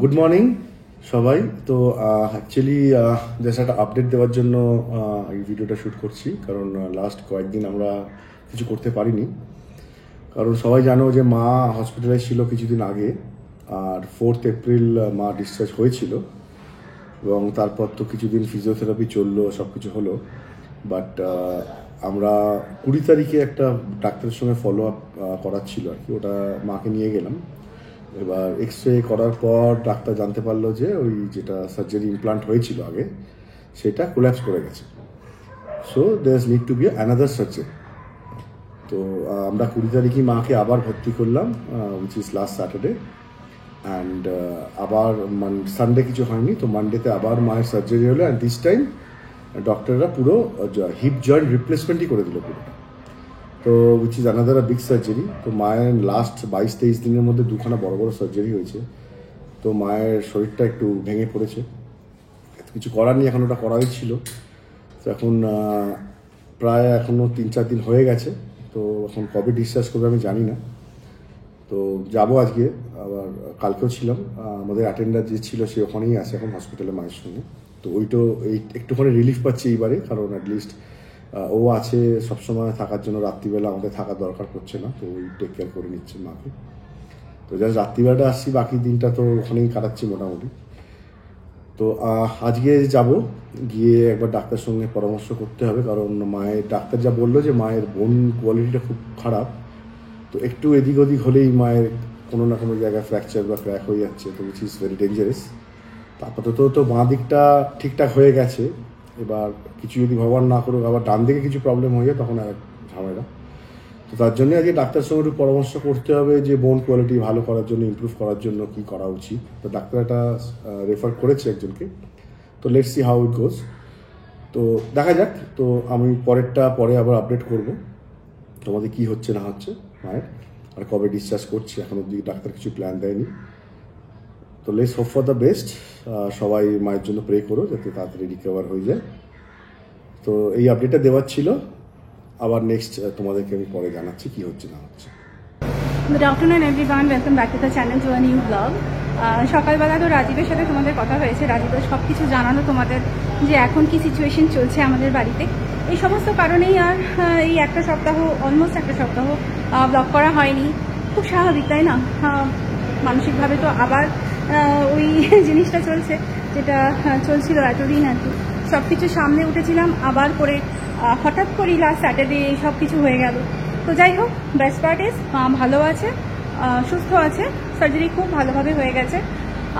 Good morning সবাই। তো actually just একটা আপডেট দেওয়ার জন্য এই ভিডিওটা শ্যুট করছি, কারণ লাস্ট কয়েকদিন আমরা কিছু করতে পারিনি। কারণ সবাই জানো যে মা হসপিটালাইজ ছিল কিছুদিন আগে, আর 4 এপ্রিল মা ডিসচার্জ হয়েছিল, এবং তারপর তো কিছুদিন ফিজিওথেরাপি চললো, সব কিছু হলো। বাট আমরা 20 তারিখে একটা ডাক্তারের সঙ্গে ফলো আপ করাচ্ছিল আর কি, ওটা মাকে নিয়ে গেলাম। এবার এক্সরে করার পর ডাক্তার জানতে পারলো যে ওই যেটা সার্জারি ইমপ্লান্ট হয়েছিল আগে, সেটা কোল্যাপস করে গেছে। So there need to be another surgery. তো আমরা 20 তারিখে মাকে আবার ভর্তি করলাম, which is last Saturday. And আবার সানডে কিছু হয়নি, তো মানডেতে আবার মায়ের সার্জারি হলো। অ্যান্ড দিস টাইম ডক্টররা পুরো হিপ জয়েন্ট রিপ্লেসমেন্টই করে দিল পুরোটা। তো which is another big surgery. তো মায়ের লাস্ট 22-23 দিনের মধ্যে দুখানা বড় বড় সার্জারি হয়েছে। তো মায়ের শরীরটা একটু ভেঙে পড়েছে, কিছু করার নেই, এখন ওটা করাই ছিল। তো এখন প্রায় এখনও 3-4 দিন হয়ে গেছে। তো এখন কবে ডিসচার্জ করবে আমি জানি না। তো যাবো আজকে, আবার কালকেও ছিলাম। আমাদের অ্যাটেন্ডার যে ছিল সে ওখানেই আছে এখন হসপিটালে মায়ের সঙ্গে। তো এই একটুখানি রিলিফ পাচ্ছি এইবারে, কারণ অ্যাটলিস্ট ও আছে সবসময় থাকার জন্য। রাত্রিবেলা আমাদের থাকার দরকার পড়ছে না, তো ওই টেক কেয়ার করে নিচ্ছে মাকে। তো জাস্ট রাত্রিবেলাটা আসছি, বাকি দিনটা তো ওখানেই কাটাচ্ছি মোটামুটি। তো আজকে যাব, গিয়ে একবার ডাক্তার সঙ্গে পরামর্শ করতে হবে, কারণ মায়ের ডাক্তার যা বললো যে মায়ের বোন কোয়ালিটিটা খুব খারাপ। তো একটু এদিক ওদিক হলেই মায়ের কোনো না কোনো জায়গায় ফ্র্যাকচার বা ক্র্যাক হয়ে যাচ্ছে, তো উইচ ইজ ভেরি ডেঞ্জারাস। আপাতত তো বাঁ দিকটা ঠিকঠাক হয়ে গেছে, এবার কিছু যদি ভগবান না করুক আবার ডান দিকে কিছু প্রবলেম হয়ে যায়, তখন আর ঝামেলা। তো তার জন্য আজকে ডাক্তার সঙ্গে একটু পরামর্শ করতে হবে যে বোন কোয়ালিটি ভালো করার জন্য, ইমপ্রুভ করার জন্য কী করা উচিত। তো ডাক্তার একটা রেফার করেছে একজনকে। তো লেটস সি হাউ ইট গোজ। তো দেখা যাক। তো আমি পরে আবার আপডেট করব তোমাদের কি হচ্ছে না হচ্ছে মায়ের, আর কবে ডিসচার্জ করছি। এখন অব্দি ডাক্তার কিছু প্ল্যান দেয়নি। তো let's hope for the best. সবাই মায়ের জন্য প্রে করো যাতে তাড়াতাড়ি রিকভার হয়ে যায়। তো এই আপডেটটা দেওয়ার ছিল, আবার নেক্সট তোমাদেরকে আমি পরে জানাচ্ছি কি হচ্ছে না হচ্ছে। Good afternoon everyone, welcome back to the channel, to a new blog. সকালবেলা তো রাজীবের সাথে তোমাদের কথা হয়েছে, রাজীবের সব কিছু জানানো তোমাদের যে এখন কি সিচুয়েশন চলছে আমাদের বাড়িতে। এই সমস্ত কারণেই আর এই অলমোস্ট একটা সপ্তাহ ব্লগ করা হয়নি। খুব স্বাভাবিক, তাই না? মানসিকভাবে তো আবার ওই জিনিসটা চলছে যেটা চলছিল এতদিন আর কি। সব কিছু সামনে উঠেছিলাম, আবার করে হঠাৎ করেই লাস্ট স্যাটারডে এই সব কিছু হয়ে গেল। তো যাই হোক, বেস্ট পার্ট ইজ মা ভালো আছে, সুস্থ আছে, সার্জারি খুব ভালোভাবে হয়ে গেছে।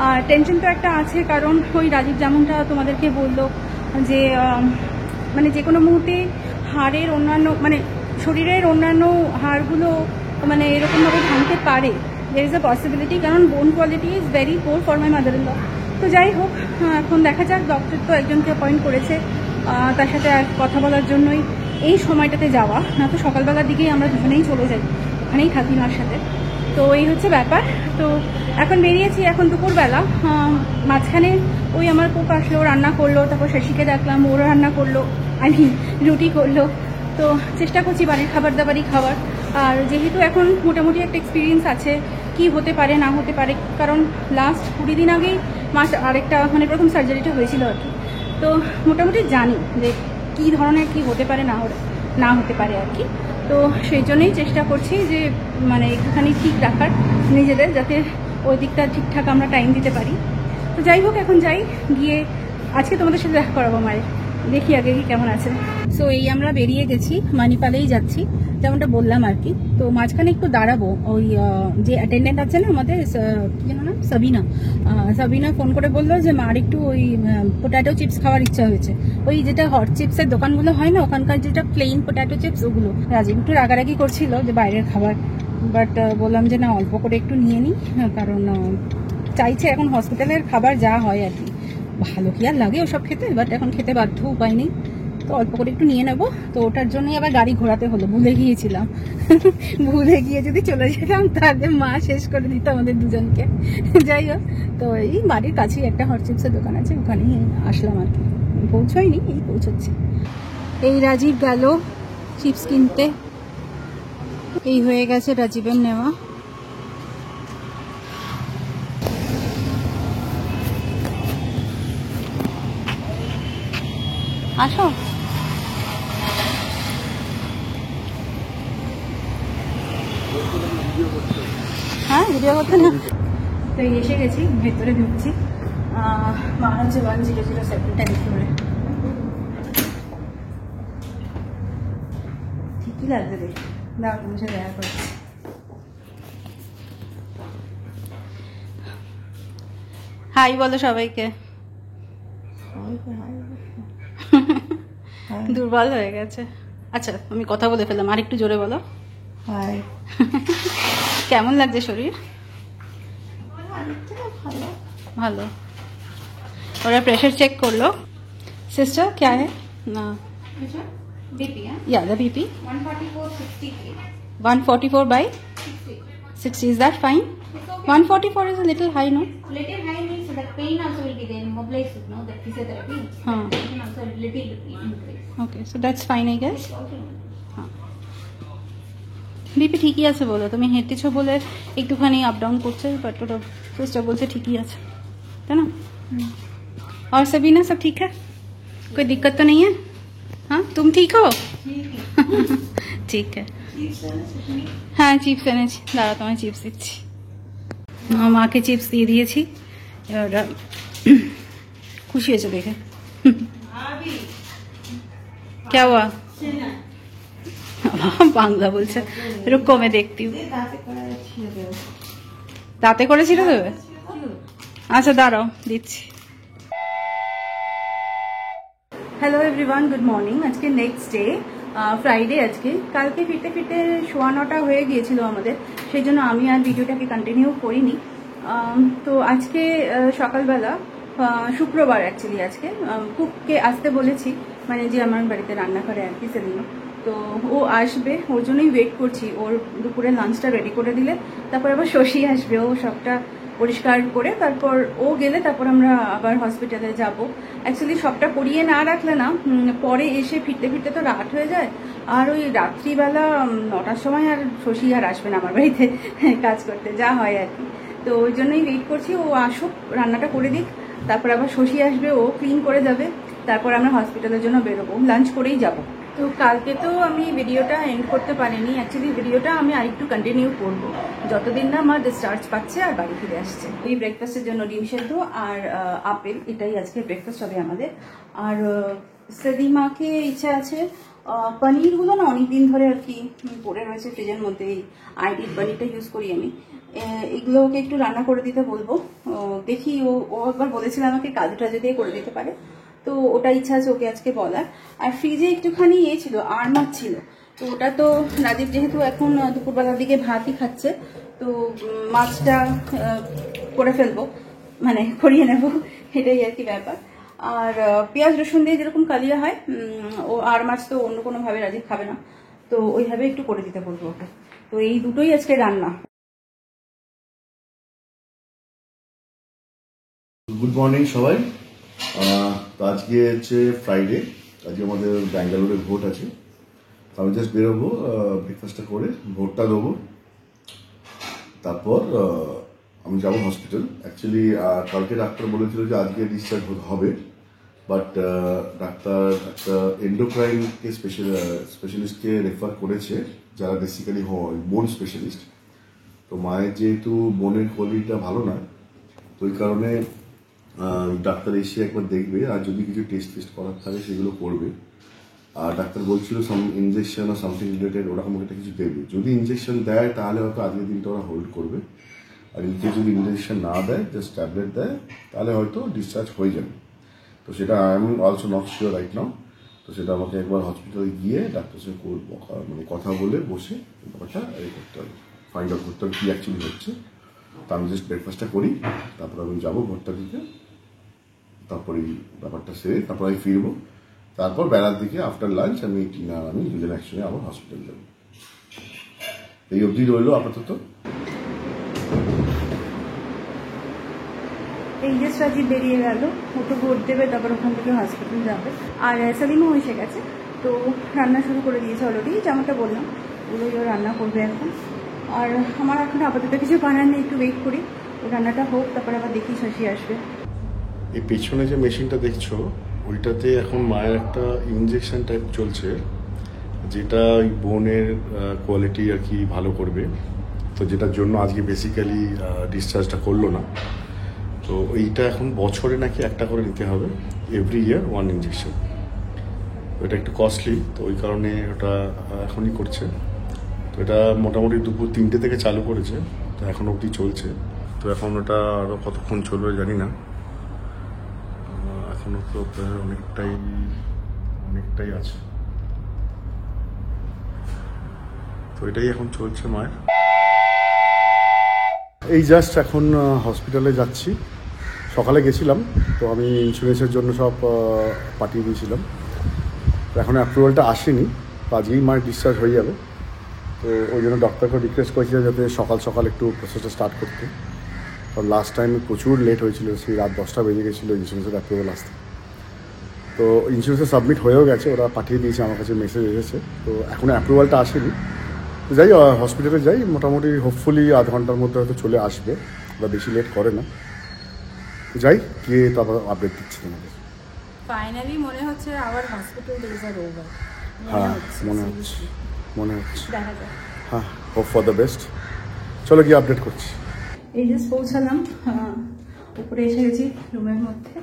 আর টেনশন তো একটা আছে, কারণ ওই রাজীব যেমনটা তোমাদেরকে বললো যে মানে যে কোনো মুহূর্তে হাড়ের অন্যান্য শরীরের অন্যান্য হাড়গুলো এরকমভাবে ভাঙতে পারে। there is a possibility, কারণ bone quality is very poor for my mother in law. তো যাই হোক, এখন দেখা যাক। ডক্টর তো একজনকে অ্যাপয়েন্ট করেছে, তার সাথে আর কথা বলার জন্যই এই সময়টাতে যাওয়া, না তো সকালবেলার দিকেই আমরা দুজনেই চলে যাই, ওখানেই থাকি মার সাথে। তো এই হচ্ছে ব্যাপার। তো এখন বেরিয়েছি, এখন দুপুরবেলা। মাঝখানে ওই আমার কুক আসলো, রান্না করলো, তারপর শশীকে দেখলাম, ওরা রান্না করলো, রুটি করলো। তো চেষ্টা করছি বাড়ির খাবার দাবারই খাওয়ার। আর যেহেতু এখন মোটামুটি একটা এক্সপিরিয়েন্স আছে কি হতে পারে না হতে পারে, কারণ লাস্ট 20 দিন আগেই আরেকটা প্রথম সার্জারিটা হয়েছিল আর কি। তো মোটামুটি জানি যে কী ধরনের কি হতে পারে না হতে পারে আর কি। তো সেই জন্যই চেষ্টা করছি যে একটুখানি ঠিক রাখার নিজেদের, যাতে ওই দিকটা ঠিকঠাক আমরা টাইম দিতে পারি। তো যাই হোক, এখন যাই, গিয়ে আজকে তোমাদের সাথে দেখা করাবো মায়ের, দেখি আগে কি কেমন আছে। সো এই আমরা বেরিয়ে গেছি, মানিপালেই যাচ্ছি যেমনটা বললাম আর কি। তো মাঝখানে একটু দাঁড়াবো, ওই যে অ্যাটেন্ডেন্ট আছে না আমাদের, কি যেন নাম, সাবিনা ফোন করে বললো যে মার একটু ওই পোট্যাটো চিপস খাওয়ার ইচ্ছা হয়েছে। ওই যেটা হট চিপসের দোকানগুলো হয় না, ওখানকার যেটা প্লেন পোট্যাটো চিপস, ওগুলো। রাজীব একটু রাগারাগি করছিল যে বাইরের খাবার, বাট বললাম যে না, অল্প করে একটু নিয়ে নিই, কারণ চাইছে এখন হসপিটালের খাবার যা হয় আর কি, ভালো কি আর লাগে ওসব খেতে, বাট এখন খেতে বাধ্য, উপায় নেই। তো অল্প করে একটু নিয়ে নেবো। তো ওটার জন্যই আবার গাড়ি ঘোরাতে হলো, ভুলে গিয়েছিলাম। ভুলে গিয়ে যদি চলে যেতাম তাহলে মা শেষ করে দিত আমাদের দুজনকে। যাই হোক, তো এই বাড়ির কাছেই একটা হট চিপসের দোকান আছে, ওখানেই আসলাম আর কি। পৌঁছয়নি, এই পৌঁছচ্ছি। এই রাজীব গেল চিপস কিনতে, এই হয়ে গেছে রাজীবের নেওয়া। আসো। হ্যাঁ, ভিডিও করতে না। তো এসে গেছি, ভেতরে ঢুকছি। মা হচ্ছে 1007 ফ্লোরে। ঠিকই লাগবে দেখ, দাও তোমার সাথে দেখা করছি। হাই বলো সবাইকে। দুর্বল হয়ে গেছে। আচ্ছা, আমি কথা বলে ফেললাম, আর একটু জোরে বলো। হাই। কেমন লাগছে শরীর? ভালো। ভালো। ওরা প্রেশার চেক করলো। सिस्टर क्या है ना? BP, yeah? Yeah, the BP 144/63. 144 by 60. Is that fine? 144 is a little high, no? Little high means that pain also will be there, immobilized, no? That physiotherapy. Huh. Pain also little increase. Okay, so that's fine, I guess. Okay. BP ঠিকই আছে বলো, তুমি হেঁটেছো বলে একটুখানি up down করছে, but ওটা sister বলছে ঠিকই আছে, তাই না? और सभी ना सब ठीक है, कोई दिक्कत तो नहीं है? हाँ, तुम ठीक हो? ঠিক है। হ্যাঁ, চিপস এনেছি, দাঁড়া তোমায় চিপস দিচ্ছি। মাকে চিপস দিয়ে দিয়েছি, এবার খুশি হয়েছে দেখে। क्या हुआ? বাংলা বলছে, রুকো मैं देखती हूँ। দাঁতে করে ছিঁড়ে দেবে? আচ্ছা দাঁড়াও, দিচ্ছি। Hello everyone, good morning. আজকে নেক্সট ডে, ফ্রাইডে আজকে। কালকে ফিরতে ফিরতে 9:15 হয়ে গিয়েছিল আমাদের, সেই জন্য আমি আর ভিডিওটাকে কন্টিনিউ করিনি। তো আজকে সকালবেলা, শুক্রবার অ্যাকচুয়ালি, আজকে কুককে আসতে বলেছি, মানে যে আমার বাড়িতে রান্না করে আর কি, সেদিনও। তো ও আসবে, ওর জন্যই ওয়েট করছি। ওর দুপুরে লাঞ্চটা রেডি করে দিলে তারপর আবার শশী আসবে, ও সবটা পরিষ্কার করে তারপর ও গেলে তারপর আমরা আবার হসপিটালে যাব। অ্যাকচুয়ালি সবটা করিয়ে না রাখলে না, পরে এসে ফিরতে ফিরতে তো রাত হয়ে যায়। আর ওই রাত্রিবেলা 9টার সময় আর শশী আর আসবে না আমার বাড়িতে কাজ করতে, যা হয় আর কি। তো ওই জন্যই ওয়েট করছি, ও আসুক, রান্নাটা করে দিক, তারপর আবার শশী আসবে, ও ক্লিন করে যাবে, তারপর আমরা হসপিটালের জন্য বেরোবো, লাঞ্চ করেই যাব। তো কালকে তো আমি ভিডিওটা এন্ড করতে পারিনি, অ্যাকচুয়ালি ভিডিওটা আমি আরেকটু কন্টিনিউ করবো যতদিন না আমার ডিসচার্জ পাচ্ছে আর বাড়ি ফিরে আসছে। এই ব্রেকফাস্টের জন্য ডিম সেদ্ধ আর আপেল, এটাই আজকে ব্রেকফাস্ট হবে আমাদের। আর সেদিমাকে ইচ্ছা আছে, পনিরগুলো না অনেকদিন ধরে আর কি পড়ে রয়েছে ফ্রিজের মধ্যে, এই আইডির পনিরটা ইউজ করি আমি, এগুলো ওকে একটু রান্না করে দিতে বলবো। দেখি, ও একবার বলেছিল আমাকে কাজু টাজু দিয়ে করে দিতে পারে, তো ওটা ইচ্ছা আছে ওকে আজকে বলার। আর ফ্রিজে একটুখানি ছিল, আর মাছ ছিল, তো ওটা তো রাজীব যেহেতু এখন দুপুরবেলার দিকে ভাতই খাচ্ছে, তো মাছটা করে ফেলবো, মানে করিয়ে নেবো, এটাই আর কি ব্যাপার। আর পেঁয়াজ রসুন দিয়ে যেরকম কালিয়া হয়, ও আর মাছ তো অন্য কোনোভাবে রাজীব খাবে না, তো ওইভাবে একটু করে দিতে বলবো ওকে। তো এই দুটোই আজকে রান্না। গুড মর্নিং সবাই। তো আজকে হচ্ছে ফ্রাইডে, আজকে আমাদের ব্যাঙ্গালোরে ভোট আছে। তো আমি জাস্ট বেরোবো, ব্রেকফাস্টটা করে ভোটটা দেবো, তারপর আমি যাবো হসপিটাল। অ্যাকচুয়ালি কালকে ডাক্তার বলেছিল যে আজকে ডিসচার্জ হবে, বাট ডাক্তার একটা এন্ডোক্রাইনকে স্পেশালিস্টকে রেফার করেছে, যারা বেসিক্যালি হয় বোন স্পেশালিস্ট। তো মায়ের যেহেতু বোনের কোয়ালিটিটা ভালো না, তো ওই কারণে ডাক্তার এসে একবার দেখবে, আর যদি কিছু টেস্ট করার থাকে সেগুলো করবে। আর ডাক্তার বলছিল সাম ইনজেকশন আর সামথিং রিলেটেড ওরকম একটা কিছু দেবে। যদি ইনজেকশন দেয় তাহলে হয়তো আজকের দিনটা ওরা হোল্ড করবে, আর ইনকেস যদি ইনজেকশন না দেয়, জাস্ট ট্যাবলেট দেয়, তাহলে হয়তো ডিসচার্জ হয়ে যাবে। তো সেটা I am also not sure right now. তো সেটা আমাকে একবার হসপিটালে গিয়ে ডাক্তার সঙ্গে মানে কথা বলে বসে ব্যাপারটা করতে হবে, ফাইন্ড আউট করতে হবে কী অ্যাকচুয়ালি হচ্ছে। তো আমি জাস্ট ব্রেকফাস্টটা করি, তারপর আমি যাবো ভোটটা দিতে, তারপর এই ব্যাপারটা সেরে তারপর আমি ফিরবো। তারপর বেলার দিকে আফটার লাঞ্চ আমি টিনা আর আমি দুজনে একসঙ্গে আবার হসপিটাল যাবো। এই অবধি রইলো আপাতত। এই যে রাজীব বেরিয়ে গেল, ও তো ভোট দেবে, তারপর ওখান থেকে হসপিটাল যাবে। আর সেলিমও এসে গেছে, তো রান্না শুরু করে দিয়েছে অলরেডি, যেমনটা বললাম ওগুলোই ও রান্না করবে এখন। আর আমার এখন আপাতত কিছু বানার নেই, একটু ওয়েট করি, ও রান্নাটা হোক, তারপর আবার দেখি শশী আসবে। এই পেছনে যে মেশিনটা দেখছো, ওইটাতে এখন মায়ের একটা ইনজেকশন টাইপ চলছে, যেটা ওই বোনের কোয়ালিটি আর কি ভালো করবে। তো যেটার জন্য আজকে বেসিক্যালি ডিসচার্জটা করলো না। তো এইটা এখন বছরে নাকি একটা করে নিতে হবে, এভরি ইয়ার 1 ইঞ্জেকশন। ওটা একটু কস্টলি, তো ওই কারণে ওটা এখনই করছে। তো এটা মোটামুটি দুপুর 3টে থেকে চালু করেছে, তো এখন অবধি চলছে। তো এখন ওটা আরও কতক্ষণ চলবে জানি না, এখনও তো প্রায় অনেকটাই আছে। তো এটাই এখন চলছে মায়ের। এই জাস্ট এখন হসপিটালে যাচ্ছি। সকালে গেছিলাম, তো আমি ইন্স্যুরেন্সের জন্য সব পাঠিয়ে দিয়েছিলাম। তো এখন অ্যাপ্রুভালটা আসেনি, তো আজকেই মায়ের ডিসচার্জ হয়ে যাবে। তো ওই জন্য ডক্টরকে রিকোয়েস্ট করেছিল যাতে সকাল সকাল একটু প্রসেসটা স্টার্ট করতে। কারণ লাস্ট টাইম প্রচুর লেট হয়েছিল, সেই রাত 10টা বেজে গেছিলো ইন্স্যুরেন্সের অ্যাপ্রুভাল আসতে। তো ইন্স্যুরেন্সে সাবমিট হয়েও গেছে, ওরা পাঠিয়ে দিয়েছে, আমার কাছে মেসেজ এসেছে। তো এখনও অ্যাপ্রুভালটা আসেনি। তো যাই হসপিটালে যাই, মোটামুটি হোপফুলি আধ ঘন্টার মধ্যে হয়তো চলে আসবে, বা বেশি লেট করে না। তো যাই, গিয়ে তারপর আপডেট দিচ্ছি তোমাদের। ফাইনালি মনে হচ্ছে our hospital days are over. হ্যাঁ মনে হচ্ছে দেখা যাক। হ্যাঁ, হোপ ফর দ্য বেস্ট। চলো গিয়ে আপডেট করছি। এই যে পৌঁছালাম, উপরে এসে গেছি রুমের মধ্যে।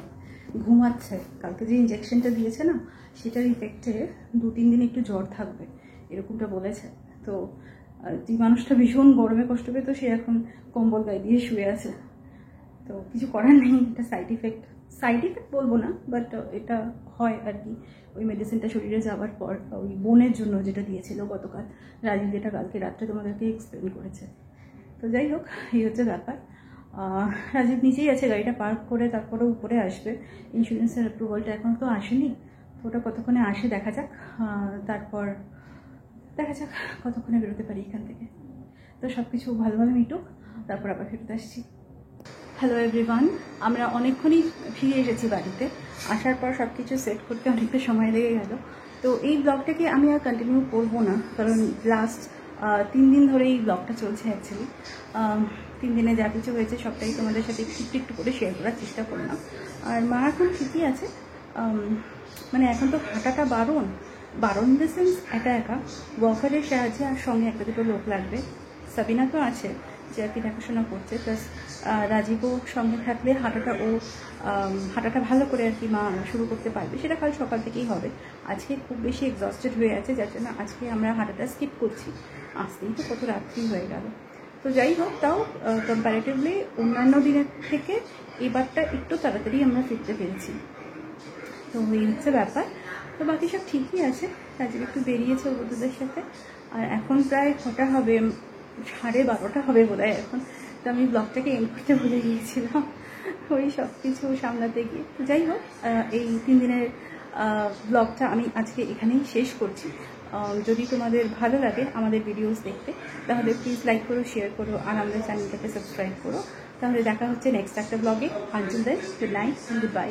ঘুমাচ্ছে। কালকে যে ইঞ্জেকশনটা দিয়েছে না, সেটার ইফেক্টে 2-3 দিন একটু জ্বর থাকবে, এরকমটা বলেছে। তো যে মানুষটা ভীষণ গরমে কষ্ট পেত, সে এখন কম্বল গায়ে দিয়ে শুয়ে আছে। তো কিছু করার নেই, এটা সাইড ইফেক্ট বলবো না, বাট এটা হয় আর কি। ওই মেডিসিনটা শরীরে যাওয়ার পর, ওই বোনের জন্য যেটা দিয়েছিল গতকাল রাজীব, যেটা কালকে রাত্রে তোমাদেরকে এক্সপ্লেন করেছে। তো যাই হোক, এই হচ্ছে ব্যাপার। রাজীব নিচেই আছে, গাড়িটা পার্ক করে তারপরে উপরে আসবে। ইন্স্যুরেন্সের অ্যাপ্রুভালটা এখন তো আসেনি, তো ওটা কতক্ষণে আসে দেখা যাক। তারপর দেখা যাক কতক্ষণে বেরোতে পারি এখান থেকে। তো সব কিছু ভালোভাবে মিটুক, তারপর আবার ফেরত আসছি। হ্যালো এভরিওয়ান, আমরা অনেকক্ষণই ফিরে এসেছি বাড়িতে। আসার পর সব কিছু সেট করতে অনেকটা সময় লেগে গেল। তো এই ব্লগটাকে আমি আর কন্টিনিউ করবো না, কারণ লাস্ট 3 দিন ধরে এই ব্লগটা চলছে। অ্যাকচুয়ালি 3 দিনে যা কিছু হয়েছে সবটাই তোমাদের সাথে একটু করে শেয়ার করার চেষ্টা করলাম। আর মা এখন ঠিকই আছে, মানে এখন তো হাঁটাটা বারণ ইন দ্য সেন্স একা ওয়াকারের সাহায্যে, আর সঙ্গে 1-2 লোক লাগবে। সাবিনা তো আছে যে আর কি দেখাশোনা করছে, প্লাস রাজীবও সঙ্গে থাকলে হাঁটাটা ভালো করে আর কি মা শুরু করতে পারবে। সেটা কাল সকাল থেকেই হবে। আজকে খুব বেশি এক্সস্টেড হয়ে আছে, যার জন্য আজকে আমরা হাঁটাটা স্কিপ করছি। আসতেই তো কত রাত্রি হয়ে গেল। তো যাই হোক, তাও কম্প্যারেটিভলি অন্যান্য দিনের থেকে এবারটা একটু তাড়াতাড়ি আমরা ফিরতে পেরেছি। তো এই হচ্ছে ব্যাপার। তো বাকি সব ঠিকই আছে। রাজীব একটু বেরিয়েছে বন্ধুদের সাথে, আর এখন প্রায় কটা হবে, 12:30 হবে বোধ হয় এখন। তো আমি ব্লগটাকে এন্ড করতে ভুলে গিয়েছিলাম ওই সব কিছু সামলাতে গিয়ে। তো যাই হোক, এই 3 দিনের ব্লগটা আমি আজকে এখানেই শেষ করছি। যদি তোমাদের ভালো লাগে আমাদের ভিডিওস দেখতে, তাহলে প্লিজ লাইক করো, শেয়ার করো, আর আমাদের চ্যানেলটাকে সাবস্ক্রাইব করো। তাহলে দেখা হচ্ছে নেক্সট একটা ব্লগে। Until then, good night and good bye.